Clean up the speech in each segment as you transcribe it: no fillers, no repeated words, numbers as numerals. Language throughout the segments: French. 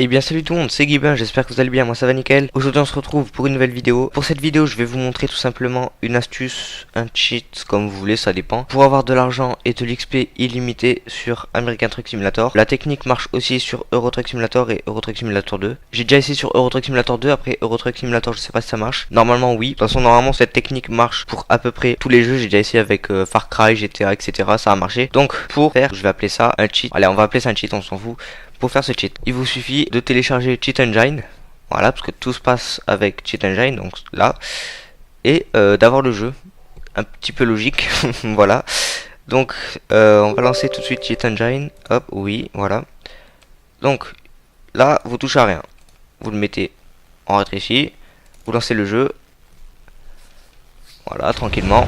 Eh bien salut tout le monde, c'est Guibin, j'espère que vous allez bien, moi ça va nickel. Aujourd'hui on se retrouve pour une nouvelle vidéo. Pour cette vidéo je vais vous montrer tout simplement une astuce, un cheat, comme vous voulez, ça dépend. Pour avoir de l'argent et de l'XP illimité sur American Truck Simulator. La technique marche aussi sur Euro Truck Simulator et Euro Truck Simulator 2. J'ai déjà essayé sur Euro Truck Simulator 2, après Euro Truck Simulator je sais pas si ça marche. Normalement oui, de toute façon normalement cette technique marche pour à peu près tous les jeux. J'ai déjà essayé avec Far Cry, GTA, etc. Ça a marché. Donc pour faire, je vais appeler ça un cheat. Allez, on va appeler ça un cheat, on s'en fout. Pour faire ce cheat, il vous suffit de télécharger Cheat Engine, voilà, parce que tout se passe avec Cheat Engine, donc là, et d'avoir le jeu, un petit peu logique, voilà. Donc, on va lancer tout de suite Cheat Engine, hop, oui, voilà. Donc, là, vous touchez à rien, vous le mettez en rétréci, vous lancez le jeu, voilà, tranquillement.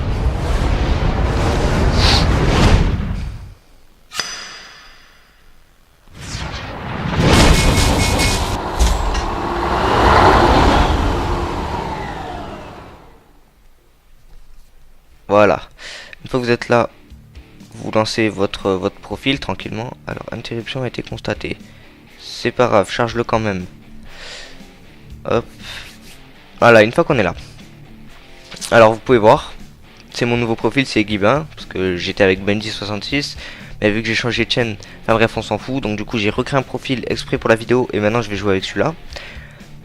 Voilà, une fois que vous êtes là, vous lancez votre profil tranquillement. Alors, interruption a été constatée. C'est pas grave, charge-le quand même. Hop. Voilà, une fois qu'on est là. Alors, vous pouvez voir, c'est mon nouveau profil, c'est Guibin, parce que j'étais avec Benji66. Mais vu que j'ai changé de chaîne, enfin bref, on s'en fout. Donc du coup, j'ai recréé un profil exprès pour la vidéo et maintenant je vais jouer avec celui-là.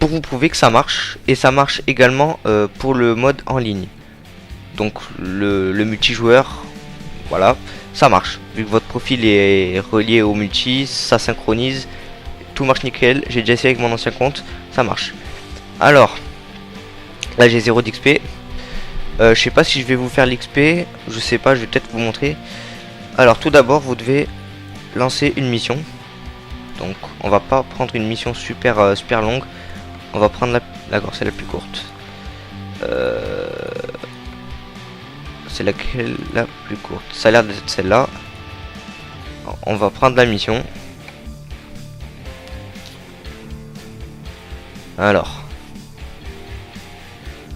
Pour vous prouver que ça marche. Et ça marche également pour le mode en ligne. Donc le multijoueur, voilà, ça marche. Vu que votre profil est relié au multi, ça synchronise, tout marche nickel. J'ai déjà essayé avec mon ancien compte, ça marche. Alors, là j'ai 0 d'XP. Je sais pas si je vais vous faire l'XP, je sais pas, je vais peut-être vous montrer. Alors tout d'abord, vous devez lancer une mission. Donc on va pas prendre une mission super super longue. On va prendre d'accord, c'est la plus courte. C'est laquelle la plus courte? Ça a l'air d'être celle-là. On va prendre la mission. Alors,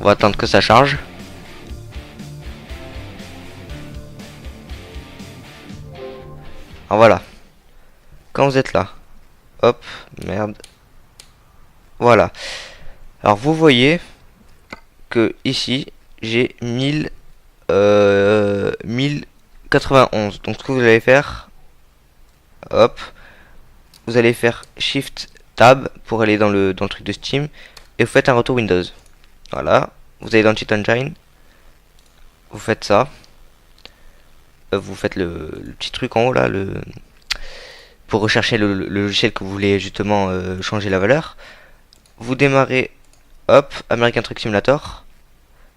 on va attendre que ça charge. Alors voilà. Quand vous êtes là, hop, merde. Voilà. Alors vous voyez que ici j'ai 1091. Donc ce que vous allez faire, hop, vous allez faire Shift Tab pour aller dans le truc de Steam et vous faites un retour Windows. Voilà, vous allez dans Cheat Engine, vous faites ça, vous faites le petit truc en haut là, pour rechercher le logiciel que vous voulez justement changer la valeur. Vous démarrez, hop, American Truck Simulator,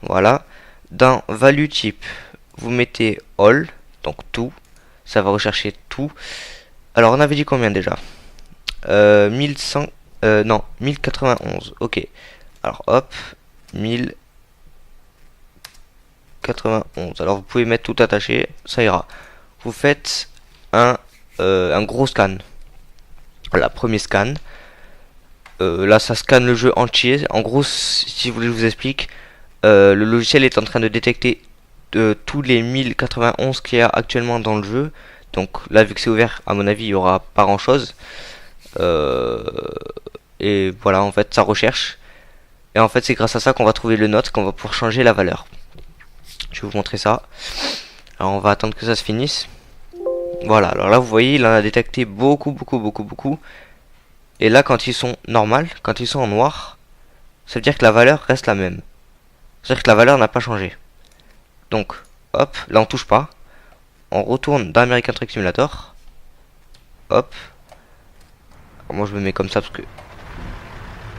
voilà. Dans Value Type, vous mettez All, donc tout. Ça va rechercher tout. Alors, on avait dit combien déjà 1100, non, 1091. Ok. Alors, hop, 1091. Alors, vous pouvez mettre tout attaché, ça ira. Vous faites un gros scan. Voilà, premier scan. Là, ça scanne le jeu entier. En gros, si vous voulez, je vous explique. Le logiciel est en train de détecter tous les 1091 qu'il y a actuellement dans le jeu. Donc là, vu que c'est ouvert, à mon avis, il n'y aura pas grand chose. Et voilà, en fait, ça recherche. Et en fait, c'est grâce à ça qu'on va trouver le nôtre, qu'on va pouvoir changer la valeur. Je vais vous montrer ça. Alors, on va attendre que ça se finisse. Voilà, alors là, vous voyez, il en a détecté beaucoup. Et là, quand ils sont normales, quand ils sont en noir, ça veut dire que la valeur reste la même. C'est-à-dire que la valeur n'a pas changé. Donc, hop, là on touche pas. On retourne dans American Truck Simulator. Hop. Alors moi je me mets comme ça parce que...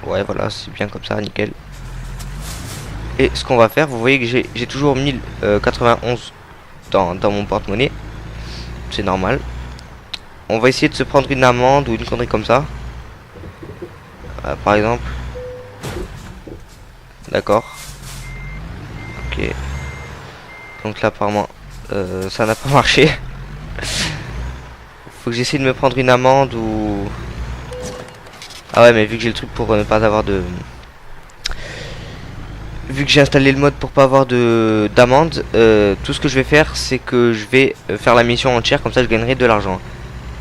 Ouais, voilà, c'est bien comme ça, nickel. Et ce qu'on va faire, vous voyez que j'ai toujours 1091 dans mon porte-monnaie. C'est normal. On va essayer de se prendre une amende ou une connerie comme ça. Par exemple. D'accord. Ok. Donc là apparemment ça n'a pas marché. Faut que j'essaie de me prendre une amende ou... Ah ouais, mais vu que j'ai le truc pour ne pas avoir de... Vu que j'ai installé le mode pour pas avoir d'amende, tout ce que je vais faire c'est que je vais faire la mission entière, comme ça je gagnerai de l'argent.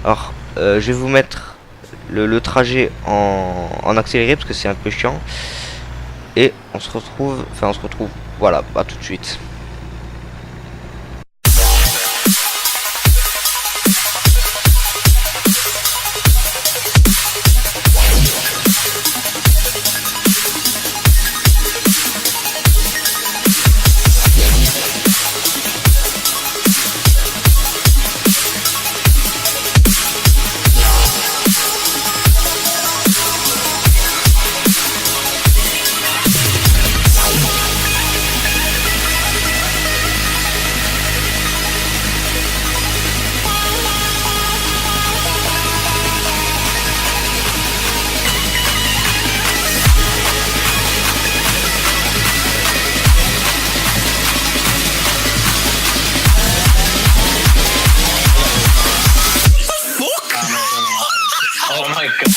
Alors je vais vous mettre le trajet en accéléré parce que c'est un peu chiant. Et on se retrouve, voilà, bah tout de suite. Oh my god.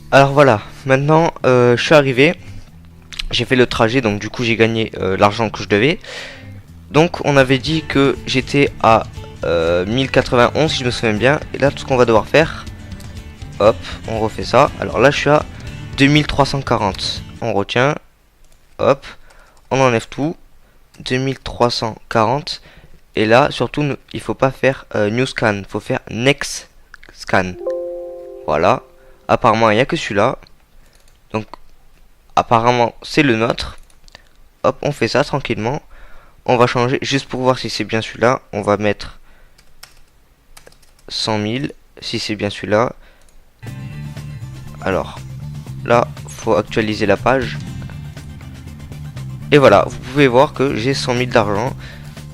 Alors voilà, maintenant je suis arrivé, j'ai fait le trajet, donc du coup j'ai gagné l'argent que je devais. Donc on avait dit que j'étais à 1091 si je me souviens bien. Et là tout ce qu'on va devoir faire, hop, on refait ça. Alors là je suis à 2340. On retient, hop, on enlève tout. 2340. Et là surtout il faut pas faire new scan, il faut faire next scan. Voilà. Apparemment il n'y a que celui-là. Donc apparemment c'est le nôtre. Hop, on fait ça tranquillement. On va changer juste pour voir si c'est bien celui-là. On va mettre 100 000 si c'est bien celui-là. Alors là faut actualiser la page. Et voilà, vous pouvez voir que j'ai 100 000 d'argent.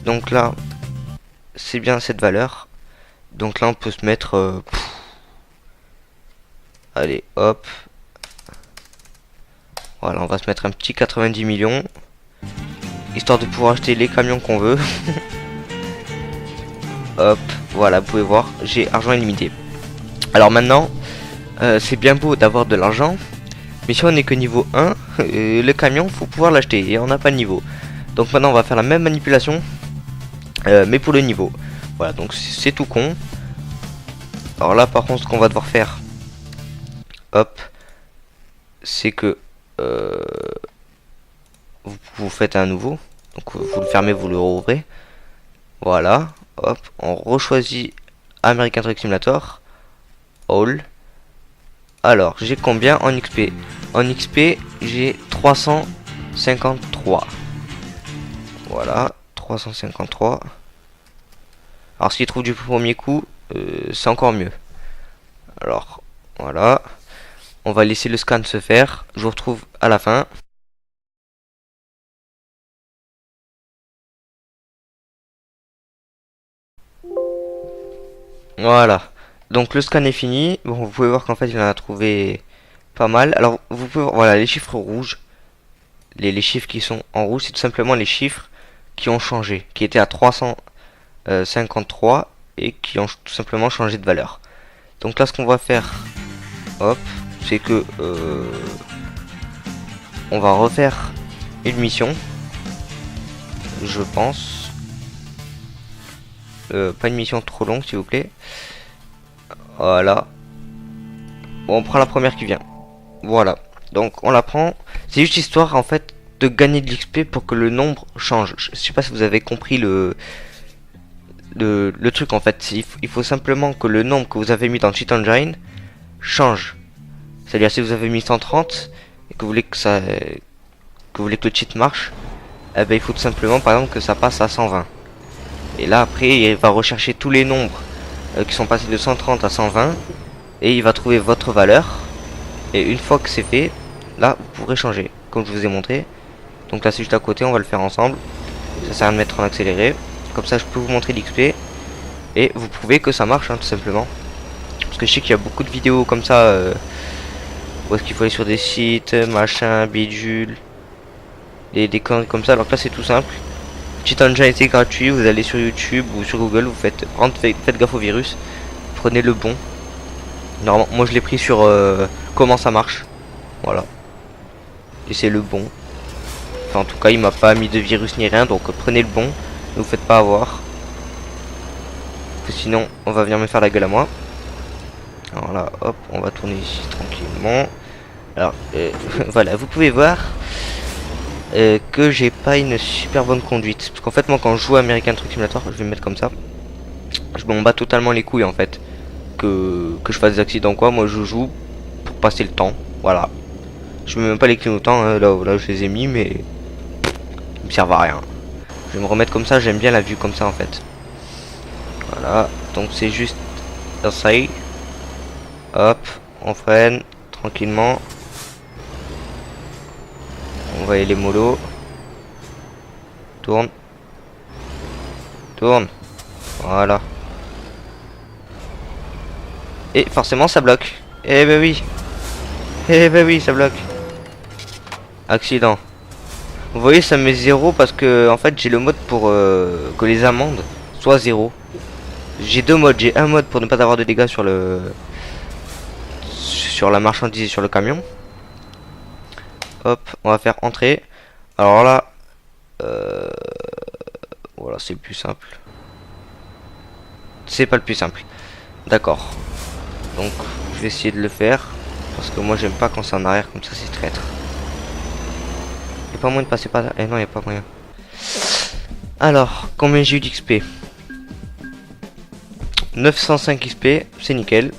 Donc là c'est bien cette valeur. Donc là on peut se mettre allez hop. Voilà, on va se mettre un petit 90 millions. Histoire de pouvoir acheter les camions qu'on veut. Hop, voilà, vous pouvez voir, j'ai argent illimité. Alors maintenant, c'est bien beau d'avoir de l'argent, mais si on n'est que niveau 1, le camion, faut pouvoir l'acheter, et on n'a pas de niveau. Donc maintenant, on va faire la même manipulation, mais pour le niveau. Voilà, donc c'est tout con. Alors là, par contre, ce qu'on va devoir faire, hop, c'est que vous faites un nouveau. Donc vous le fermez, vous le rouvrez. Voilà, hop, on rechoisit American Truck Simulator. All. Alors, j'ai combien en XP? En XP, j'ai 353. Voilà, 353. Alors, s'il trouve du premier coup, c'est encore mieux. Alors, voilà. On va laisser le scan se faire. Je vous retrouve à la fin. Voilà. Donc le scan est fini. Bon, vous pouvez voir qu'en fait il en a trouvé pas mal. Alors vous pouvez voir, voilà, les chiffres rouges. Les chiffres qui sont en rouge, c'est tout simplement les chiffres qui ont changé. Qui étaient à 353 et qui ont tout simplement changé de valeur. Donc là ce qu'on va faire, hop, c'est que on va refaire une mission. Je pense. Pas une mission trop longue s'il vous plaît. Voilà. Bon, on prend la première qui vient. Voilà. Donc on la prend. C'est juste histoire en fait de gagner de l'XP pour que le nombre change. Je sais pas si vous avez compris le truc en fait. Il faut simplement que le nombre que vous avez mis dans Cheat Engine change. C'est-à-dire si vous avez mis 130 et que vous voulez que ça que vous voulez que le cheat marche, eh ben, il faut tout simplement par exemple que ça passe à 120. Et là après il va rechercher tous les nombres qui sont passés de 130 à 120 et il va trouver votre valeur. Et une fois que c'est fait, là vous pourrez changer comme je vous ai montré. Donc là c'est juste à côté, on va le faire ensemble. Ça sert à rien de mettre en accéléré. Comme ça je peux vous montrer l'XP et vous prouvez que ça marche, hein, tout simplement. Parce que je sais qu'il y a beaucoup de vidéos comme ça où est-ce qu'il faut aller sur des sites, machin, bidule, des conneries comme ça. Alors que là c'est tout simple. Cheat Engine était gratuit, vous allez sur YouTube ou sur Google, vous faites gaffe au virus, prenez le bon. Normalement, moi je l'ai pris sur comment ça marche, voilà. Et c'est le bon. Enfin, en tout cas, il m'a pas mis de virus ni rien, donc prenez le bon, ne vous faites pas avoir. Parce que sinon, on va venir me faire la gueule à moi. Alors là, hop, on va tourner ici tranquillement. Alors, voilà, vous pouvez voir que j'ai pas une super bonne conduite. Parce qu'en fait, moi, quand je joue à American Truck Simulator, je vais me mettre comme ça. Je m'en bats totalement les couilles, en fait. Que je fasse des accidents ou quoi. Moi, je joue pour passer le temps. Voilà. Je mets même pas les clignotants, hein. Là, je les ai mis, mais ils me servent à rien. Je vais me remettre comme ça. J'aime bien la vue comme ça, en fait. Voilà. Donc, c'est juste ça. Hop, on freine tranquillement. On va y aller mollo. Tourne. Tourne. Voilà. Et forcément ça bloque. Eh ben oui. Eh ben oui, ça bloque. Accident. Vous voyez, ça met 0 parce que en fait j'ai le mode pour que les amendes soient 0. J'ai deux modes. J'ai un mode pour ne pas avoir de dégâts sur la marchandise et sur le camion. Hop, on va faire entrer. Alors là, voilà, c'est le plus simple. C'est pas le plus simple. D'accord. Donc, je vais essayer de le faire. Parce que moi, j'aime pas quand c'est en arrière comme ça, c'est traître. Y'a pas moyen de passer par là. Eh non, y'a pas moyen. Alors, combien j'ai eu d'XP? 905 XP, c'est nickel.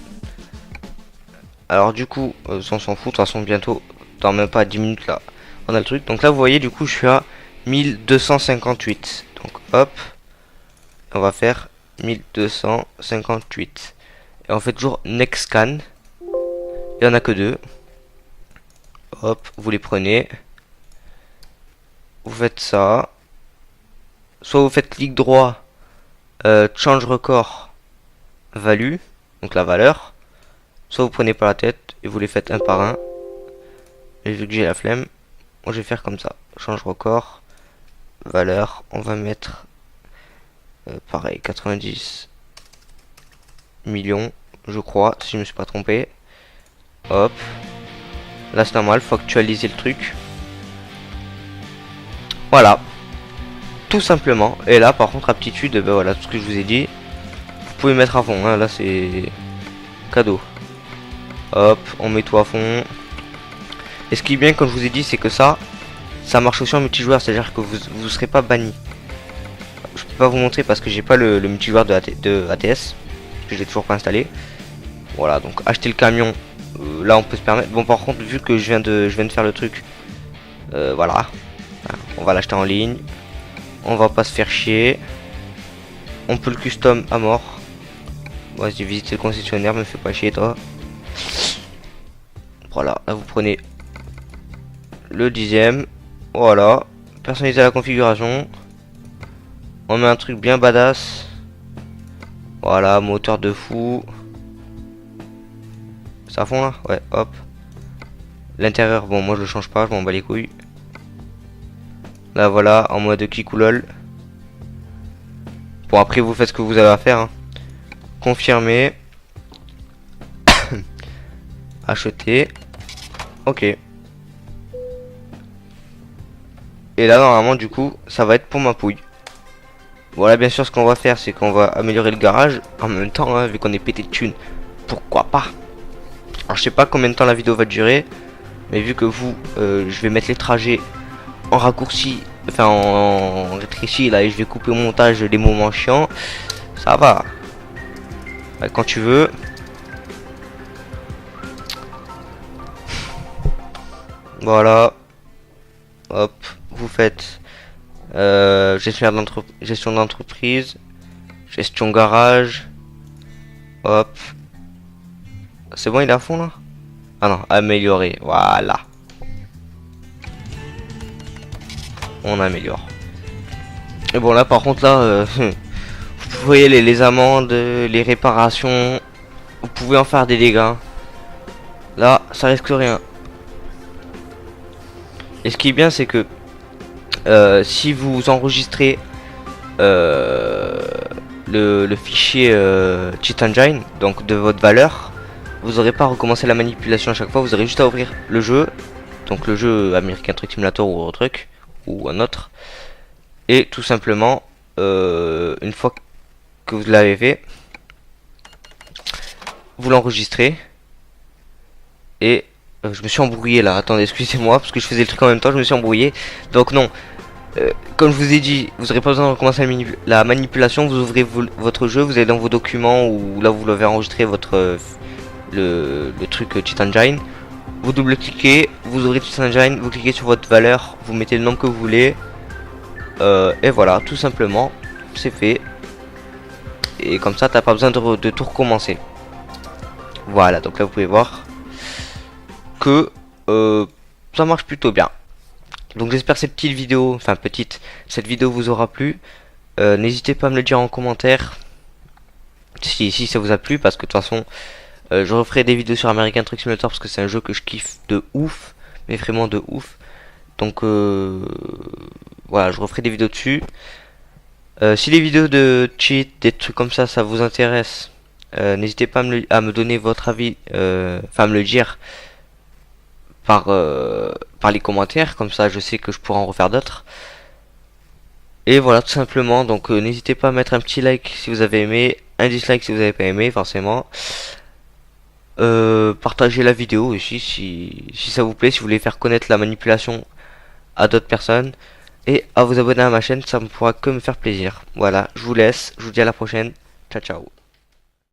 Alors, du coup, on s'en fout. De toute façon, bientôt, dans même pas 10 minutes là, on a le truc. Donc là, vous voyez, du coup, je suis à 1258. Donc, hop. On va faire 1258. Et on fait toujours next scan. Il n'y en a que deux. Hop, vous les prenez. Vous faites ça. Soit vous faites clic droit, change record, value, donc la valeur. Soit vous prenez par la tête et vous les faites un par un. Et vu que j'ai la flemme, moi je vais faire comme ça. Change record, valeur, on va mettre pareil, 90 millions, je crois, si je me suis pas trompé. Hop. Là c'est normal, faut actualiser le truc. Voilà. Tout simplement. Et là par contre aptitude, ben voilà, tout ce que je vous ai dit. Vous pouvez mettre à fond, hein, là c'est cadeau. Hop, on met tout à fond. Et ce qui est bien, comme je vous ai dit, c'est que ça marche aussi en multijoueur, c'est-à-dire que vous serez pas banni. Je peux pas vous montrer parce que j'ai pas le multijoueur de ATS, que je l'ai toujours pas installé. Voilà, donc acheter le camion, là on peut se permettre. Bon, par contre, vu que je viens de faire le truc, voilà, on va l'acheter en ligne. On va pas se faire chier. On peut le custom à mort. Vas-y, visiter le concessionnaire, me fais pas chier toi. Voilà, là vous prenez le 10e. Voilà, personnaliser la configuration. On met un truc bien badass. Voilà, moteur de fou. Ça fond là? Ouais, hop. L'intérieur, bon, moi je le change pas, je m'en bats les couilles. Là voilà, en mode kick ou lol. Bon, après vous faites ce que vous avez à faire, hein. Confirmer. Acheter. Ok. Et là normalement du coup ça va être pour ma pouille. Voilà, bien sûr ce qu'on va faire c'est qu'on va améliorer le garage. En même temps, hein, vu qu'on est pété de thunes, pourquoi pas. Alors je sais pas combien de temps la vidéo va durer, mais vu que vous je vais mettre les trajets en raccourci, enfin en rétréci là, et je vais couper au montage les moments chiants. Ça va. Ouais, quand tu veux. Voilà. Hop, vous faites gestion d'entreprise, gestion garage. Hop. C'est bon, il est à fond là? Ah non, améliorer. Voilà. On améliore. Et bon là par contre là, vous voyez les amendes, les réparations, vous pouvez en faire des dégâts. Là, ça risque rien. Et ce qui est bien, c'est que si vous enregistrez le fichier cheat engine, donc de votre valeur, vous n'aurez pas à recommencer la manipulation à chaque fois. Vous aurez juste à ouvrir le jeu, donc le jeu American Truck Simulator ou autre truc, ou un autre, et tout simplement, une fois que vous l'avez fait, vous l'enregistrez. Et je me suis embrouillé là, attendez, excusez-moi, parce que je faisais le truc en même temps, je me suis embrouillé. Donc non, comme je vous ai dit, vous n'aurez pas besoin de recommencer la manipulation. Vous ouvrez votre jeu, vous allez dans vos documents, ou là vous l'avez enregistré, votre le truc Cheat Engine. Vous double-cliquez, vous ouvrez Cheat Engine, vous cliquez sur votre valeur, vous mettez le nom que vous voulez. Et voilà, tout simplement, c'est fait. Et comme ça, t'as pas besoin de tout recommencer. Voilà, donc là vous pouvez voir que ça marche plutôt bien. Donc j'espère que cette petite vidéo, cette vidéo vous aura plu. N'hésitez pas à me le dire en commentaire si ça vous a plu, parce que de toute façon je referai des vidéos sur American Truck Simulator parce que c'est un jeu que je kiffe de ouf, mais vraiment de ouf. Donc voilà, je referai des vidéos dessus. Si les vidéos de cheat, des trucs comme ça vous intéresse, n'hésitez pas à me donner votre avis, me le dire par les commentaires, comme ça je sais que je pourrai en refaire d'autres. Et voilà, tout simplement. Donc n'hésitez pas à mettre un petit like si vous avez aimé, un dislike si vous avez pas aimé forcément. Partagez la vidéo aussi si ça vous plaît, si vous voulez faire connaître la manipulation à d'autres personnes, et à vous abonner à ma chaîne, ça me pourra que me faire plaisir. Voilà, je vous laisse, je vous dis à la prochaine, ciao ciao.